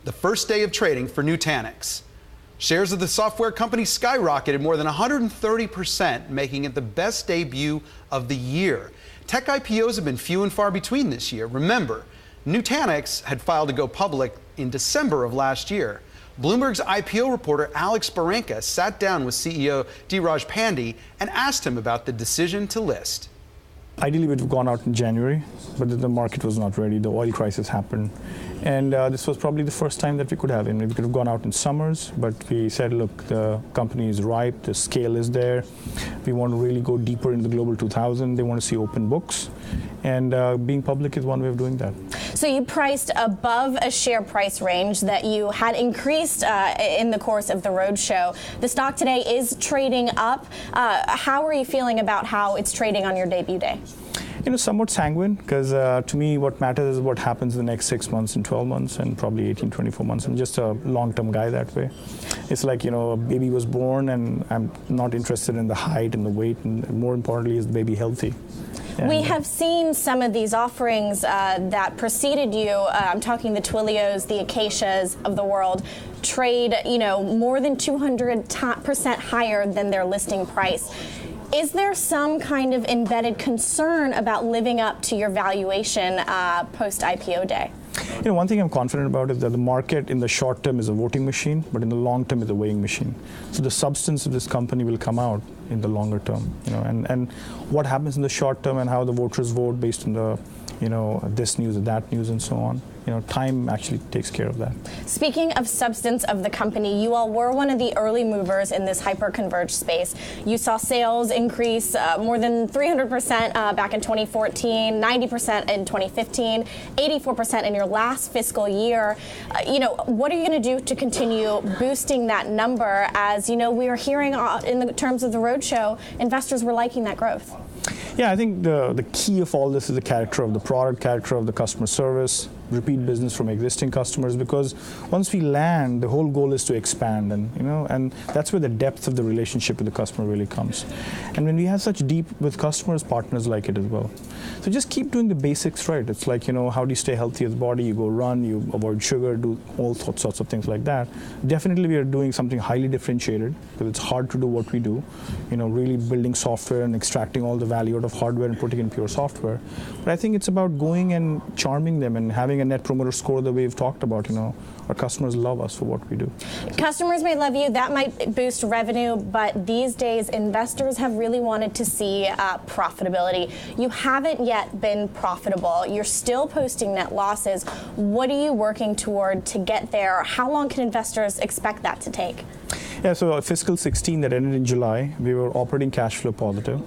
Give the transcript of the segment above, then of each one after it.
the first day of trading for Nutanix. Shares of the software company skyrocketed more than 130%, making it the best debut of the year. Tech IPOs have been few and far between this year. Remember, Nutanix had filed to go public in December of last year. Bloomberg's IPO reporter Alex Baranka sat down with CEO Dheeraj Pandey and asked him about the decision to list. Ideally, we'd have gone out in January, but the market was not ready. The oil crisis happened. And this was probably the first time that we could have it. We could have gone out in summers, but we said, look, the company is ripe, the scale is there. We want to really go deeper into the Global 2000. They want to see open books. And being public is one way of doing that. So you priced above a share price range that you had increased in the course of the roadshow. The stock today is trading up. How are you feeling about how it's trading on your debut day? Somewhat sanguine, because to me what matters is what happens in the next 6 months and 12 months and probably 18, 24 months. I'm just a long-term guy that way. It's like, a baby was born and I'm not interested in the height and the weight, and more importantly, is the baby healthy? We have seen some of these offerings that preceded you. I'm talking the Twilios, the Acacias of the world, trade, more than 200% higher than their listing price. Is there some kind of embedded concern about living up to your valuation post-IPO day? One thing I'm confident about is that the market in the short term is a voting machine, but in the long term is a weighing machine. So the substance of this company will come out in the longer term. And what happens in the short term and how the voters vote based on the this news or that news and so on. Time actually takes care of that. Speaking of substance of the company, you all were one of the early movers in this hyper-converged space. You saw sales increase more than 300% back in 2014, 90% in 2015, 84% in your last fiscal year. What are you going to do to continue boosting that number? As we are hearing in the terms of the roadshow, investors were liking that growth. Yeah, I think the key of all this is the character of the product, character of the customer service, repeat business from existing customers, because once we land, the whole goal is to expand, and that's where the depth of the relationship with the customer really comes. And when we have such deep with customers, partners like it as well. So just keep doing the basics right. It's like, how do you stay healthy as a body? You go run, you avoid sugar, do all sorts of things like that. Definitely we are doing something highly differentiated, because it's hard to do what we do, really building software and extracting all the value out of hardware and putting it in pure software. But I think it's about going and charming them and having a net promoter score the way we've talked about. Our customers love us for what we do. Customers may love you, that might boost revenue, but these days investors have really wanted to see profitability. You haven't yet been profitable. You're still posting net losses. What are you working toward to get there? How long can investors expect that to take? Yeah, so fiscal 16 that ended in July, we were operating cash flow positive.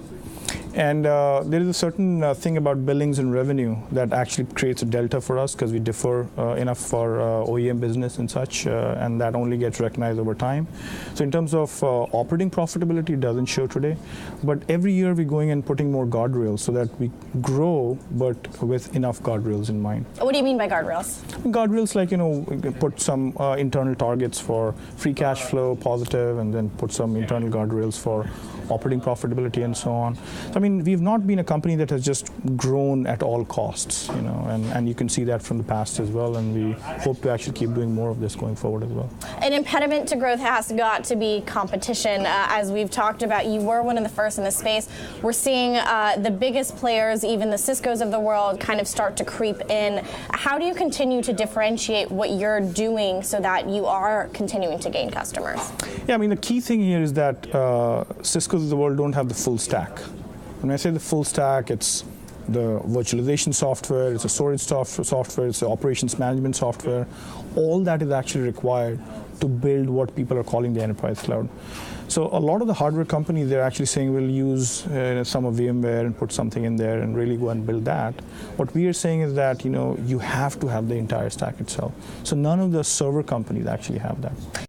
And there is a certain thing about billings and revenue that actually creates a delta for us, because we differ enough for OEM business and such, and that only gets recognized over time. So in terms of operating profitability, it doesn't show today. But every year we're going and putting more guardrails so that we grow, but with enough guardrails in mind. What do you mean by guardrails? Guardrails like, put some internal targets for free cash flow positive, and then put some internal guardrails for operating profitability and so on. So, we've not been a company that has just grown at all costs, and you can see that from the past as well, and we hope to actually keep doing more of this going forward as well. An impediment to growth has got to be competition. As we've talked about, you were one of the first in the space. We're seeing the biggest players, even the Ciscos of the world, kind of start to creep in. How do you continue to differentiate what you're doing so that you are continuing to gain customers? Yeah, the key thing here is that Ciscos of the world don't have the full stack. When I say the full stack, it's the virtualization software, it's the storage software, it's the operations management software. All that is actually required to build what people are calling the enterprise cloud. So a lot of the hardware companies, they're actually saying we'll use some of VMware and put something in there and really go and build that. What we are saying is that you have to have the entire stack itself. So none of the server companies actually have that.